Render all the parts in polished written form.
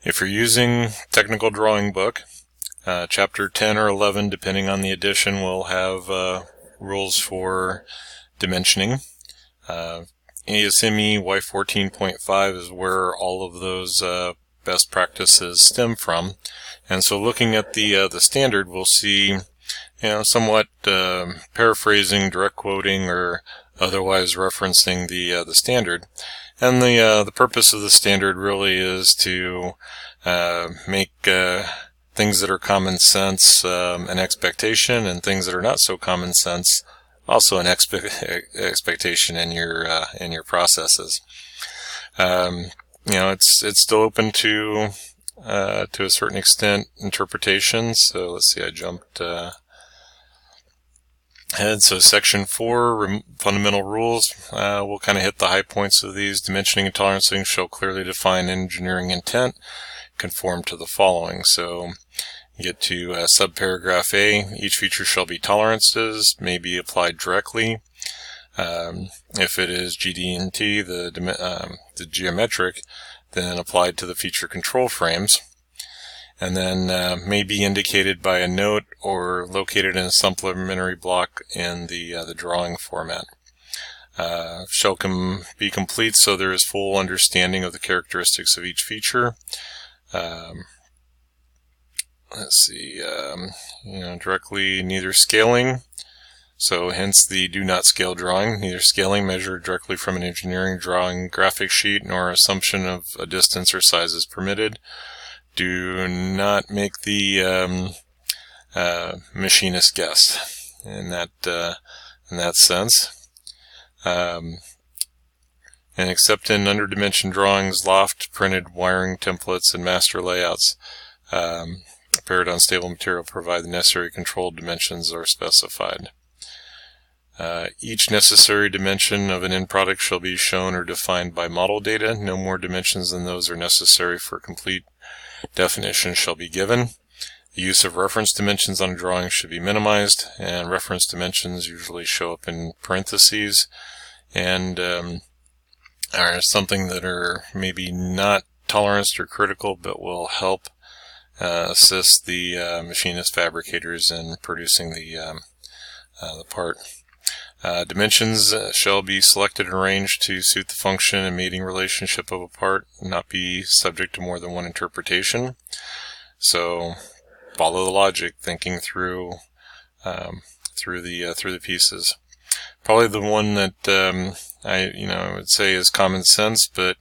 If you're using Technical Drawing Book, Chapter 10 or 11, depending on the edition, will have rules for dimensioning. ASME Y14.5 is where all of those best practices stem from. And so looking at the standard, we'll see somewhat paraphrasing, direct quoting, or otherwise referencing the standard. And the purpose of the standard really is to make things that are common sense an expectation, and things that are not so common sense also an expectation in your processes. It's still open to a certain extent interpretation. So let's see, I jumped ahead. So section 4, fundamental rules. We'll kind of hit the high points of these. Dimensioning and tolerancing shall clearly define engineering intent, conform to the following. So you get to subparagraph A. Each feature shall be tolerances, may be applied directly. If it is GD&T, the geometric, then applied to the feature control frames. And then may be indicated by a note or located in a supplementary block in the drawing format. Shall be complete so there is full understanding of the characteristics of each feature. Let's see, directly neither scaling. So hence the do not scale drawing, neither scaling measured directly from an engineering drawing graphic sheet nor assumption of a distance or size is permitted. Do not make the machinist guess in that sense. And except in underdimensioned drawings, loft printed wiring templates and master layouts prepared on stable material provide the necessary controlled dimensions are specified. Each necessary dimension of an end product shall be shown or defined by model data. No more dimensions than those are necessary for complete definition shall be given. The use of reference dimensions on a drawing should be minimized, and reference dimensions usually show up in parentheses and are something that are maybe not toleranced or critical, but will help assist the machinist fabricators in producing the part. Dimensions shall be selected and arranged to suit the function and mating relationship of a part, not be subject to more than one interpretation. So follow the logic, thinking through the pieces. Probably the one that I would say is common sense, but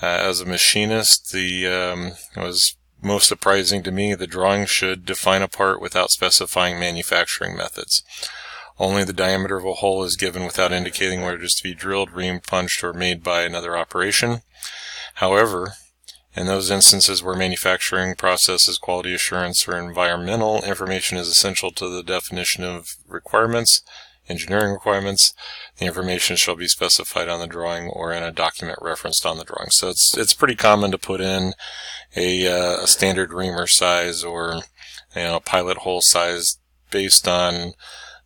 as a machinist, it was most surprising to me. The drawing should define a part without specifying manufacturing methods. Only the diameter of a hole is given without indicating whether it is to be drilled, reamed, punched, or made by another operation. However, in those instances where manufacturing processes, quality assurance, or environmental information is essential to the definition of requirements, engineering requirements, the information shall be specified on the drawing or in a document referenced on the drawing. So it's pretty common to put in a standard reamer size or pilot hole size based on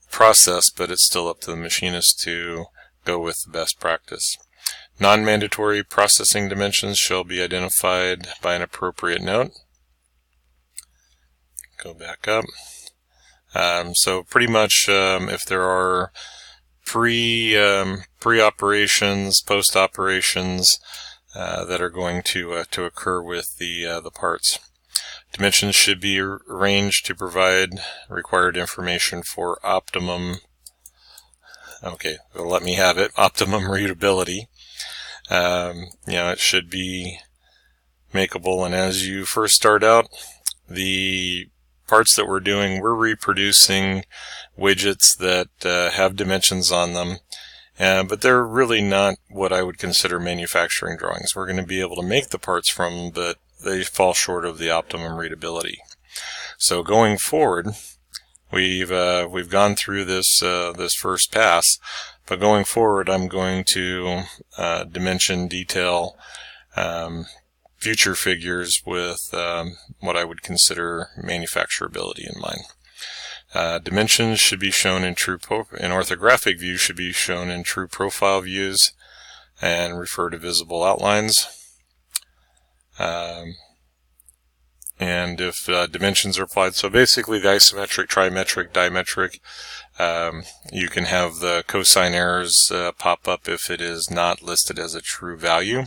process, but it's still up to the machinist to go with the best practice. Non-mandatory processing dimensions shall be identified by an appropriate note. Go back up. So pretty much if there are pre-operations, post-operations that are going to occur with the parts. Dimensions should be arranged to provide required information for optimum, let me have it, optimum readability. It should be makeable, and as you first start out, the parts that we're doing, we're reproducing widgets that have dimensions on them, but they're really not what I would consider manufacturing drawings. We're going to be able to make the parts from them, but they fall short of the optimum readability. So going forward, we've gone through this first pass, but going forward, I'm going to dimension detail future figures with what I would consider manufacturability in mind. Dimensions should be shown in orthographic view should be shown in true profile views and refer to visible outlines. and if dimensions are applied. So basically the isometric, trimetric, dimetric, you can have the cosine errors pop up if it is not listed as a true value.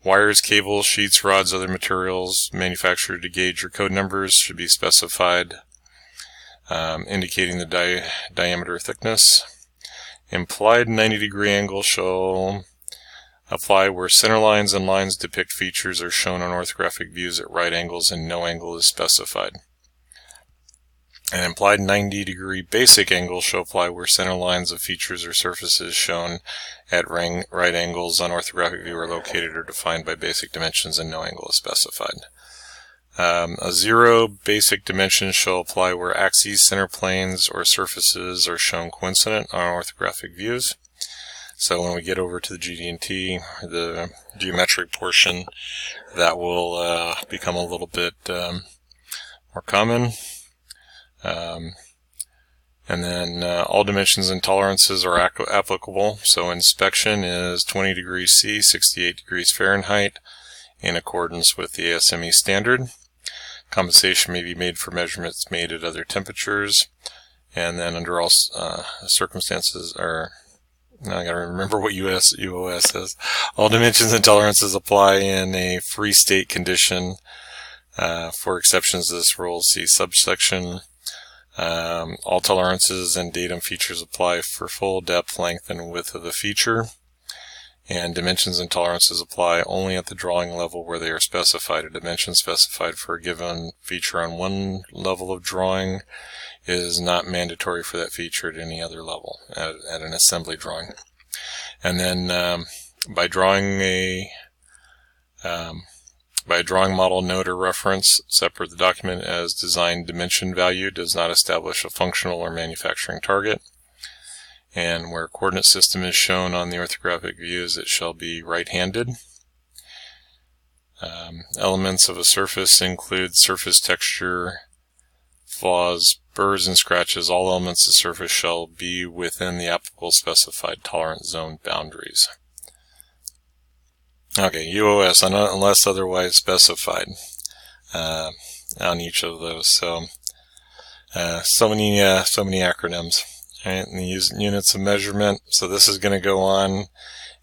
Wires, cables, sheets, rods, other materials manufactured to gauge your code numbers should be specified, indicating the diameter thickness. Implied 90-degree angle shall apply where center lines and lines depict features are shown on orthographic views at right angles and no angle is specified. An implied 90-degree basic angle shall apply where center lines of features or surfaces shown at right angles on orthographic view are located or defined by basic dimensions and no angle is specified. A 0 basic dimension shall apply where axes, center planes, or surfaces are shown coincident on orthographic views. So when we get over to the GD&T, the geometric portion, that will become a little bit more common. And then all dimensions and tolerances are applicable. So inspection is 20 degrees C, 68 degrees Fahrenheit, in accordance with the ASME standard. Compensation may be made for measurements made at other temperatures. And then under all circumstances, now I gotta remember what UOS says. All dimensions and tolerances apply in a free state condition. For exceptions to this rule, see subsection. All tolerances and datum features apply for full depth, length, and width of the feature. And dimensions and tolerances apply only at the drawing level where they are specified. A dimension specified for a given feature on one level of drawing is not mandatory for that feature at any other level, at an assembly drawing. And then by drawing model, note, or reference, separate the document as design dimension value does not establish a functional or manufacturing target. And where coordinate system is shown on the orthographic views, it shall be right-handed. Elements of a surface include surface texture, flaws, burrs, and scratches. All elements of the surface shall be within the applicable specified tolerance zone boundaries. Okay, UOS, unless otherwise specified on each of those. So many acronyms. Right, and the units of measurement. So this is going to go on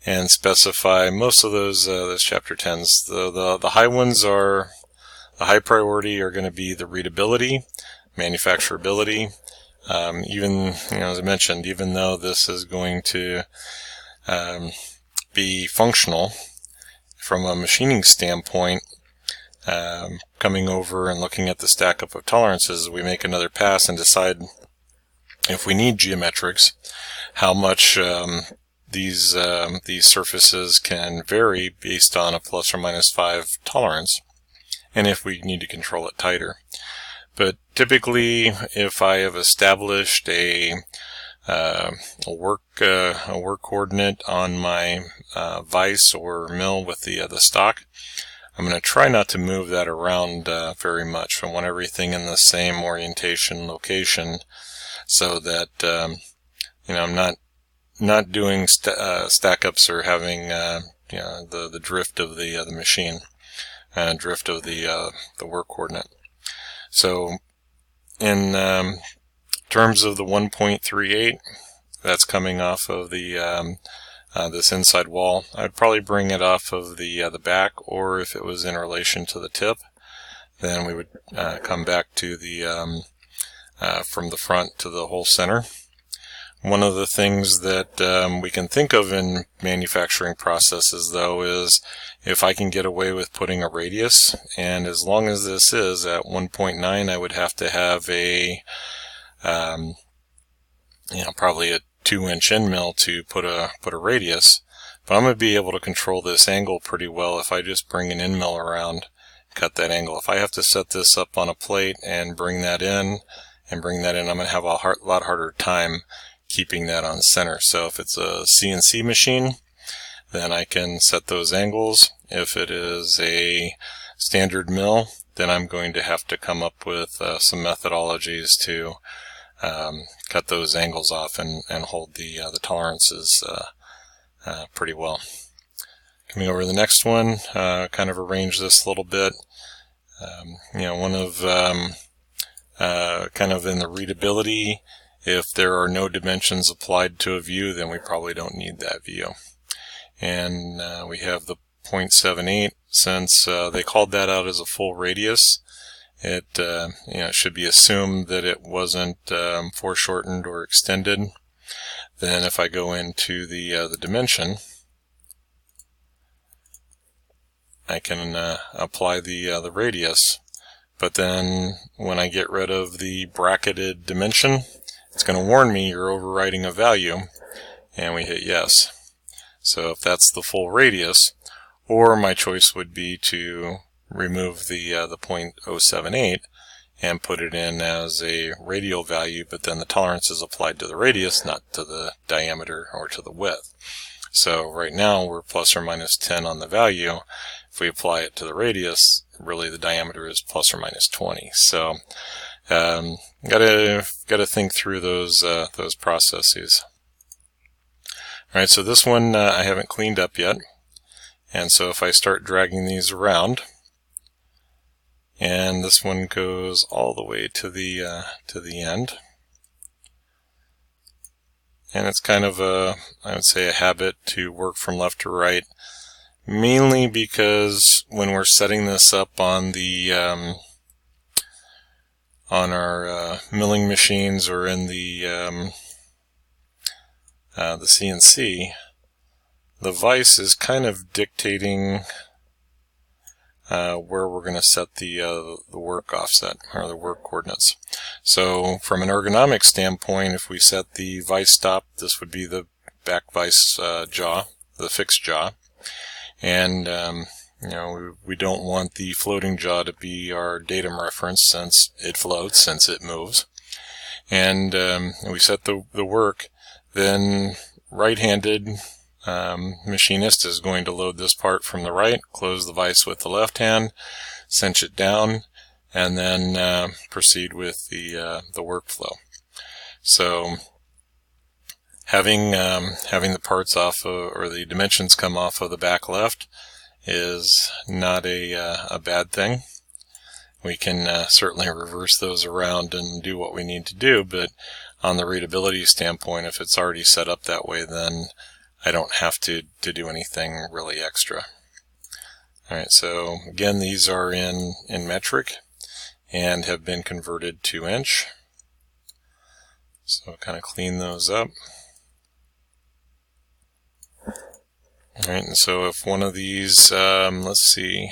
and specify most of those chapter 10s. The high ones are, the high priority are going to be the readability, manufacturability. Even, as I mentioned, even though this is going to be functional from a machining standpoint, coming over and looking at the stack up of tolerances, we make another pass and decide if we need geometrics, how much these surfaces can vary based on a plus or minus 5 tolerance, and if we need to control it tighter. But typically, if I have established a work coordinate on my vise or mill with the stock, I'm going to try not to move that around very much. I want everything in the same orientation location, so that I'm not doing stack ups or having the drift of the machine, drift of the work coordinate. So in terms of the 1.38, that's coming off of the this inside wall. I'd probably bring it off of the back, or if it was in relation to the tip, then we would come back to the from the front to the whole center. One of the things that we can think of in manufacturing processes, though, is if I can get away with putting a radius, and as long as this is at 1.9, I would have to have a probably a 2-inch end mill to put a radius. But I'm going to be able to control this angle pretty well if I just bring an end mill around, cut that angle. If I have to set this up on a plate and bring that in, I'm going to have a lot harder time keeping that on center. So if it's a CNC machine, then I can set those angles. If it is a standard mill, then I'm going to have to come up with some methodologies to cut those angles off and hold the tolerances pretty well. Coming over to the next one, kind of arrange this a little bit. One of kind of in the readability, if there are no dimensions applied to a view, then we probably don't need that view. And we have the 0.78. Since they called that out as a full radius, it should be assumed that it wasn't foreshortened or extended. Then if I go into the dimension, I can apply the radius. But then when I get rid of the bracketed dimension, it's going to warn me you're overwriting a value, and we hit yes. So if that's the full radius, or my choice would be to remove the 0.078 and put it in as a radial value, but then the tolerance is applied to the radius, not to the diameter or to the width. So right now we're plus or minus 10 on the value. If we apply it to the radius, really the diameter is plus or minus 20. So gotta think through those processes. All right, so this one I haven't cleaned up yet, and so if I start dragging these around, and this one goes all the way to the end. And it's kind of I would say a habit to work from left to right, mainly because when we're setting this up on the on our milling machines or in the CNC, the vise is kind of dictating where we're going to set the work offset, or the work coordinates. So from an ergonomic standpoint, if we set the vise stop, this would be the back vise jaw, the fixed jaw. And we don't want the floating jaw to be our datum reference, since it floats, since it moves. And we set the work, then right-handed machinist is going to load this part from the right, close the vise with the left hand, cinch it down, and then proceed with the workflow. So having the parts off or the dimensions come off of the back left is not a bad thing. We can certainly reverse those around and do what we need to do, but on the readability standpoint, if it's already set up that way, then I don't have to do anything really extra. Alright, so again, these are in metric and have been converted to inch. So kind of clean those up. Alright, and so if one of these, let's see,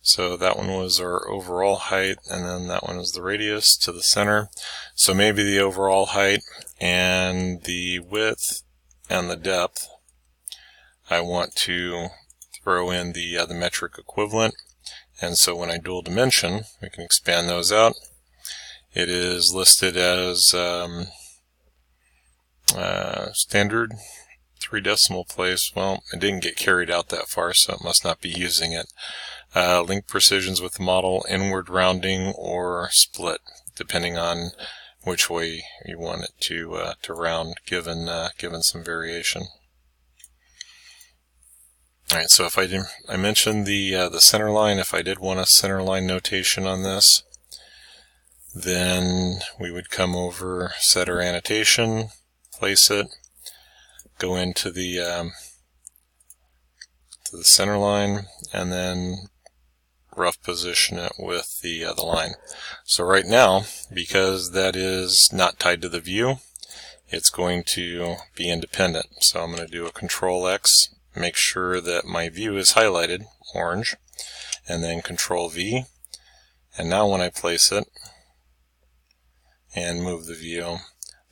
so that one was our overall height, and then that one is the radius to the center. So maybe the overall height and the width and the depth, I want to throw in the metric equivalent. And so when I dual dimension, we can expand those out. It is listed as standard 3 decimal place. Well, it didn't get carried out that far, so it must not be using it. Link precisions with the model, inward rounding or split, depending on which way you want it to round, given some variation. All right, so if I mentioned the center line. If I did want a center line notation on this, then we would come over, set our annotation, place it, go into the center line, and then rough position it with the line. So right now, because that is not tied to the view, it's going to be independent. So I'm going to do a Control X, make sure that my view is highlighted, orange, and then Control V. And now when I place it and move the view,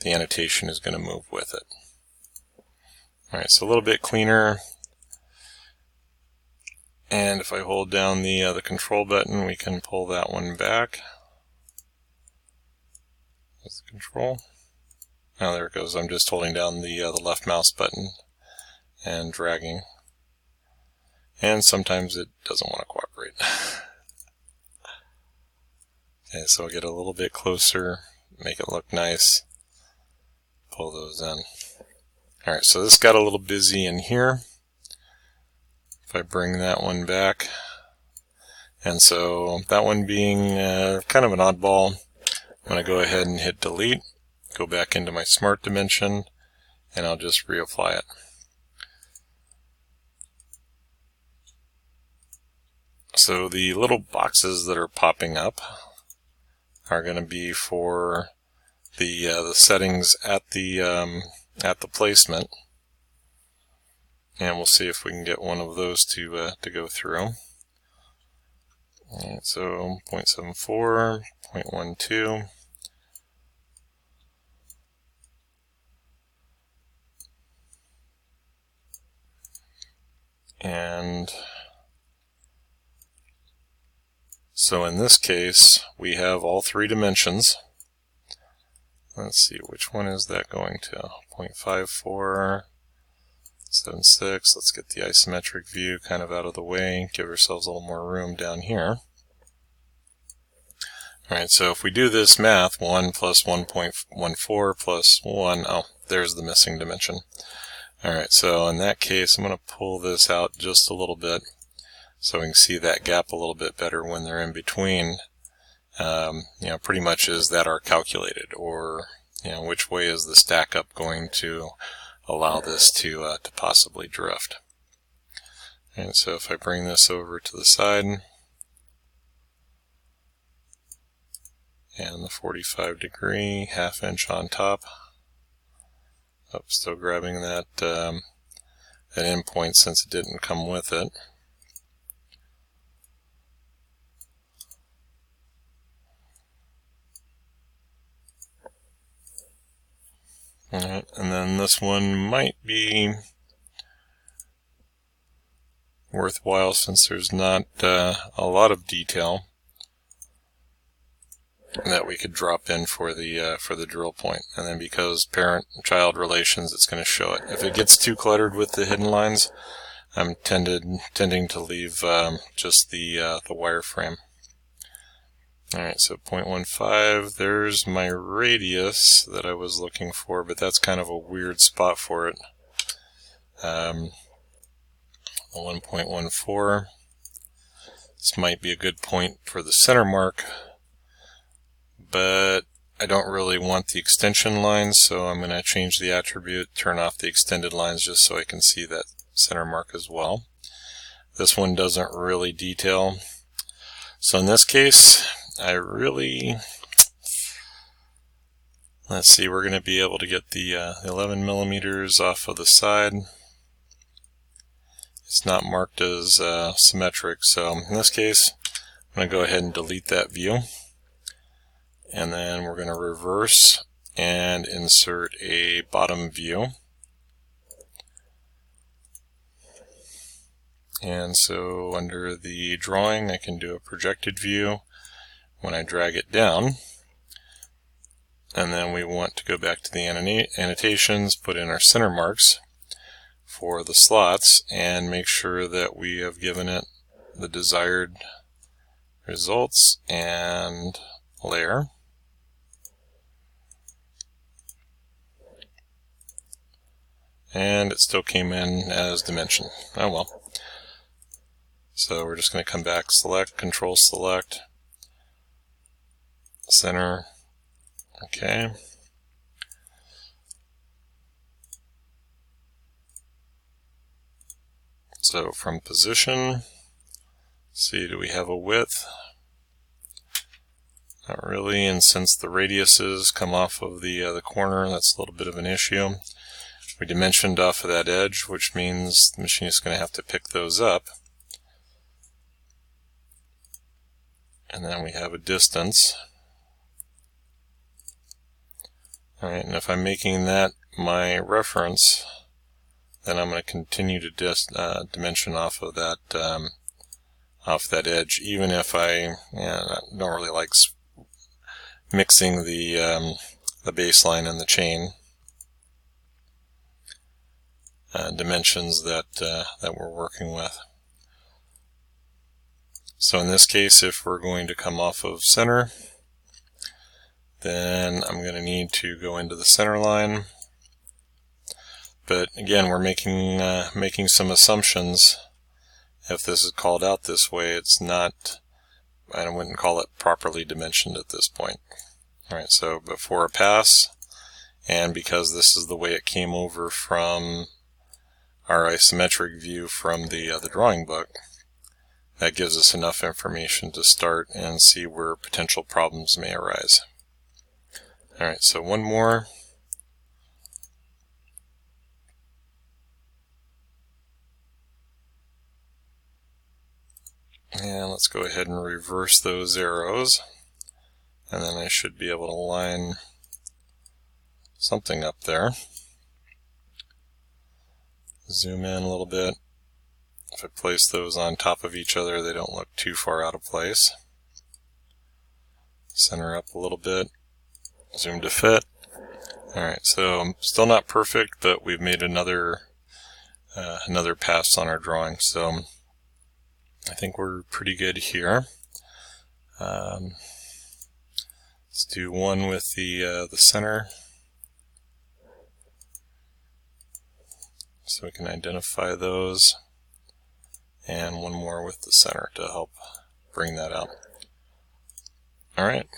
the annotation is going to move with it. Alright, so a little bit cleaner. And if I hold down the control button, we can pull that one back. That's the control. Oh, there it goes. I'm just holding down the left mouse button and dragging. And sometimes it doesn't want to cooperate. Okay, so I'll get a little bit closer, make it look nice, pull those in. Alright, so this got a little busy in here. If I bring that one back, And so that one being kind of an oddball, I'm going to go ahead and hit delete, go back into my smart dimension, and I'll just reapply it. So the little boxes that are popping up are going to be for the settings at the placement, and we'll see if we can get one of those to go through. Alright, so 0.74, 0.12. And so in this case, we have all three dimensions. Let's see, which one is that going to? 0.54, 76. Let's get the isometric view kind of out of the way, give ourselves a little more room down here. Alright, so if we do this math, 1 plus 1.14 plus 1, oh, there's the missing dimension. Alright, so in that case, I'm going to pull this out just a little bit so we can see that gap a little bit better when they're in between. Pretty much is that our calculated, or which way is the stack up going to allow this to possibly drift. And so if I bring this over to the side, and the 45-degree half-inch on top, still grabbing that endpoint since it didn't come with it. Alright, and then this one might be worthwhile since there's not a lot of detail that we could drop in for the drill point. And then because parent-child relations, it's going to show it. If it gets too cluttered with the hidden lines, I'm tending to leave just the wireframe. Alright, so 0.15, there's my radius that I was looking for, but that's kind of a weird spot for it. 1.14. This might be a good point for the center mark, but I don't really want the extension lines, so I'm going to change the attribute, turn off the extended lines just so I can see that center mark as well. This one doesn't really detail. So in this case, let's see, we're going to be able to get the 11 millimeters off of the side. It's not marked as symmetric, so in this case, I'm going to go ahead and delete that view. And then we're going to reverse and insert a bottom view. And so under the drawing, I can do a projected view when I drag it down. And then we want to go back to the annotations, put in our center marks for the slots, and make sure that we have given it the desired results and layer. And it still came in as dimension. Oh well. So we're just going to come back, select, control select, center, okay. So from position, see, do we have a width? Not really, and since the radiuses come off of the corner, that's a little bit of an issue. We dimensioned off of that edge, which means the machine is going to have to pick those up. And then we have a distance. Alright, and if I'm making that my reference, then I'm going to continue to dimension off of that edge, even if I don't really like mixing the baseline and the chain dimensions that we're working with. So in this case, if we're going to come off of center, then I'm going to need to go into the center line. But again, we're making some assumptions. If this is called out this way, it's not I wouldn't call it properly dimensioned at this point. Alright, so before a pass, and because this is the way it came over from our isometric view from the drawing book, that gives us enough information to start and see where potential problems may arise. Alright, so one more. And let's go ahead and reverse those arrows. And then I should be able to line something up there. Zoom in a little bit. If I place those on top of each other, they don't look too far out of place. Center up a little bit. Zoom to fit. Alright, so still not perfect, but we've made another pass on our drawing. So I think we're pretty good here. Let's do one with the center, so we can identify those, and one more with the center to help bring that out. Alright.